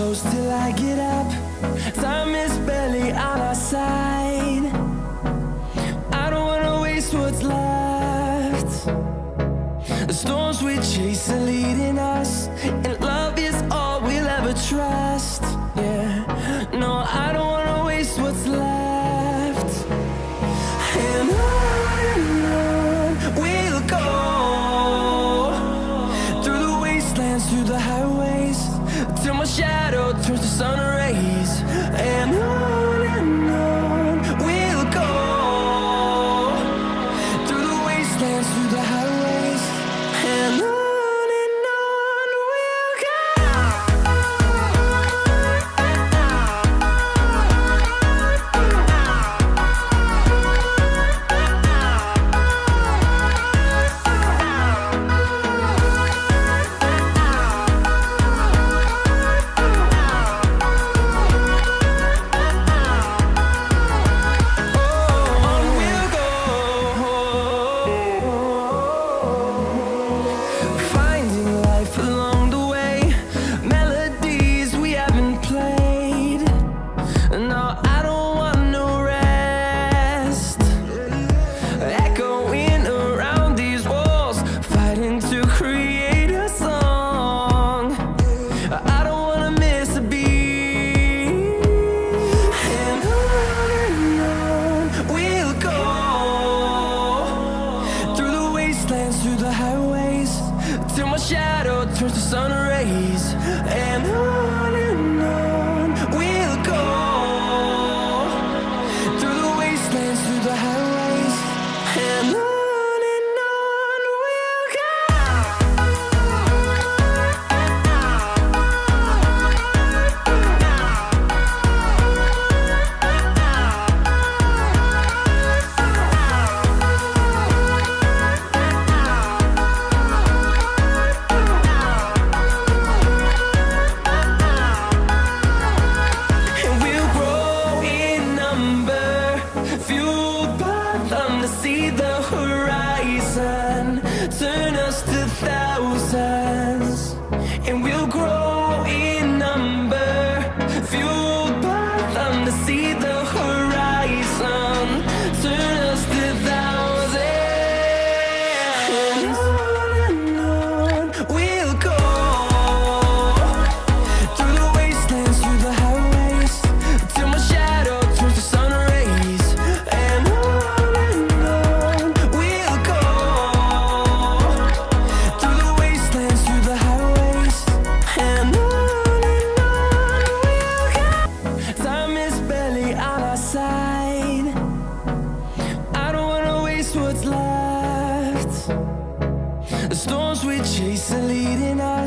close till I get up. Time is barely on our side. I don't wanna waste what's left. The storms we chase are leading us, and love is all we'll ever trust. Yeah, no, I don't wanna waste what's left. And on we'll go, through the wastelands, through the highways, till my shadow turns to sun rays. And on we'll go, through the wastelands, through the highways, and on we'll go. Finding life along the way, melodies we haven't played. No, I don't want no rest. Echoing around these walls, fighting to create a song. I don't wanna miss a beat. And on we'll go, through the wastelands, through the highways, till my shadow turns to sun rays. And on we'll go, through the wastelands, through the highways, and on we'll go. And we'll grow in number, fueled by them to see the horizon, turn us to thousands. And we'll grow in number, fueled by them to see the horizon, turn us to thousands. And on we'll go, through the wastelands, through the highways, till my shadow turns to sun rays. And on we'll go, through the wastelands, through the highways, and on we'll go. Time is barely on our side. I don't wanna waste what's left. The storms we chase are leading us,